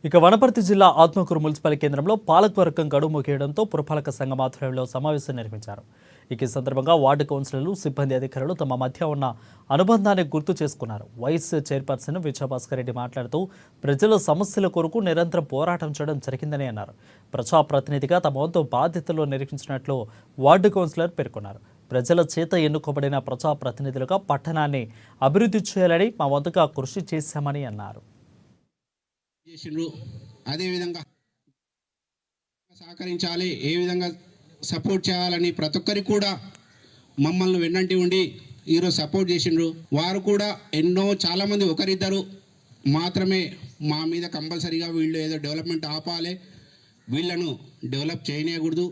ఇక వనపర్తి జిల్లా ఆత్మకూరు మున్సిపల్ కేంద్రంలో పాలకవర్గం గడువు ముగియడంతో పురపాలక సంఘం ఆధ్వర్యంలో సమావేశం నిర్వహించారు. ఈ సందర్భంగా వార్డు కౌన్సిలర్లు, సిబ్బంది అధికారులు తమ మధ్య ఉన్న అనుబంధాన్ని గుర్తు చేసుకున్నారు. వైస్ చైర్పర్సన్ విజయభాస్కర్ రెడ్డి మాట్లాడుతూ ప్రజల సమస్యల కొరకు నిరంతరం పోరాటం చేయడం జరిగిందని అన్నారు. ప్రజాప్రతినిధిగా తమ వంతు బాధ్యతలు నిర్వహించినట్లు వార్డు కౌన్సిలర్ పేర్కొన్నారు. ప్రజల చేత ఎన్నుకోబడిన ప్రజాప్రతినిధులుగా పట్టణాన్ని అభివృద్ధి చేయాలని మా వంతుగా కృషి చేశామని అన్నారు. అదేవిధంగా సహకరించాలి, ఏ విధంగా సపోర్ట్ చేయాలని ప్రతి ఒక్కరికి కూడా మమ్మల్ని వెన్నంటి ఉండి ఈరోజు సపోర్ట్ చేసిండ్రు. వారు కూడా చాలామంది ఒకరిద్దరు మాత్రమే మా మీద కంపల్సరీగా వీళ్ళు ఏదో డెవలప్మెంట్ ఆపాలి, వీళ్ళను డెవలప్ చేయనేయకూడదు.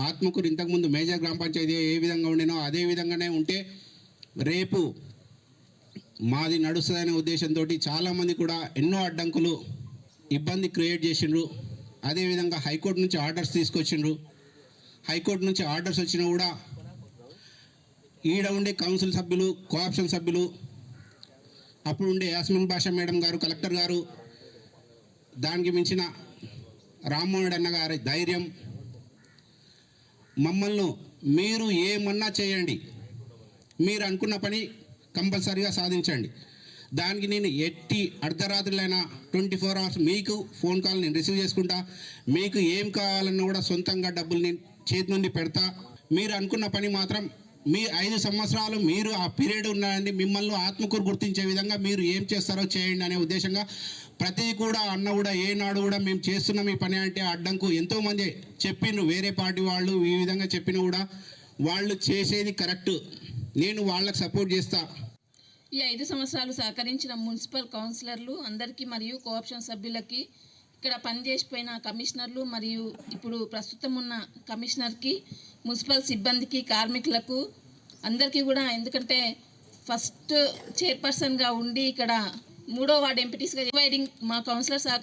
ఆత్మకూరు ఇంతకుముందు మేజర్ గ్రామ పంచాయతీ ఏ విధంగా ఉండినో అదే విధంగానే ఉంటే రేపు మాది నడుస్తుందనే ఉద్దేశంతో చాలామంది కూడా ఎన్నో అడ్డంకులు ఇబ్బంది క్రియేట్ చేసిండ్రు. అదేవిధంగా హైకోర్టు నుంచి ఆర్డర్స్ తీసుకొచ్చిండ్రు. హైకోర్టు నుంచి ఆర్డర్స్ వచ్చినా కూడా ఈడ ఉండే కౌన్సిల్ సభ్యులు, కోఆప్షన్ సభ్యులు, అప్పుడు ఉండే యాస్మిన్ బాషా మేడం గారు, కలెక్టర్ గారు, దానికి మించిన రామ్మోహన్ అన్న గారి ధైర్యం, మమ్మల్ని మీరు ఏమన్నా చేయండి, మీరు అనుకున్న పని కంపల్సరీగా సాధించండి, దానికి నేను ఎట్టి అర్ధరాత్రులైనా 24 hours మీకు ఫోన్ కాల్ నేను రిసీవ్ చేసుకుంటా, మీకు ఏం కావాలన్నా కూడా సొంతంగా డబ్బులు నేను చేతి నుండి పెడతా, మీరు అనుకున్న పని మాత్రం మీ 5 సంవత్సరాలు మీరు ఆ పీరియడ్ ఉన్నాయండి, మిమ్మల్ని ఆత్మకూరు గుర్తించే విధంగా మీరు ఏం చేస్తారో చేయండి అనే ఉద్దేశంగా ప్రతిదీ కూడా అన్న కూడా ఏనాడు కూడా మేము చేస్తున్నాం ఈ పని అంటే అడ్డంకు ఎంతోమంది చెప్పిండ్రు, వేరే పార్టీ వాళ్ళు ఈ విధంగా చెప్పినా కూడా వాళ్ళు చేసేది కరెక్ట్, నేను వాళ్ళకి సపోర్ట్ చేస్తా. ఈ 5 సంవత్సరాలు సహకరించిన మున్సిపల్ కౌన్సిలర్లు అందరికీ మరియు కోఆప్షన్ సభ్యులకి, ఇక్కడ పనిచేసిపోయిన కమిషనర్లు మరియు ఇప్పుడు ప్రస్తుతం ఉన్న కమిషనర్కి, మున్సిపల్ సిబ్బందికి, కార్మికులకు అందరికీ కూడా, ఎందుకంటే ఫస్ట్ చైర్పర్సన్గా ఉండి ఇక్కడ 3వ వార్డు ఎంపీటీస్గా మా కౌన్సిలర్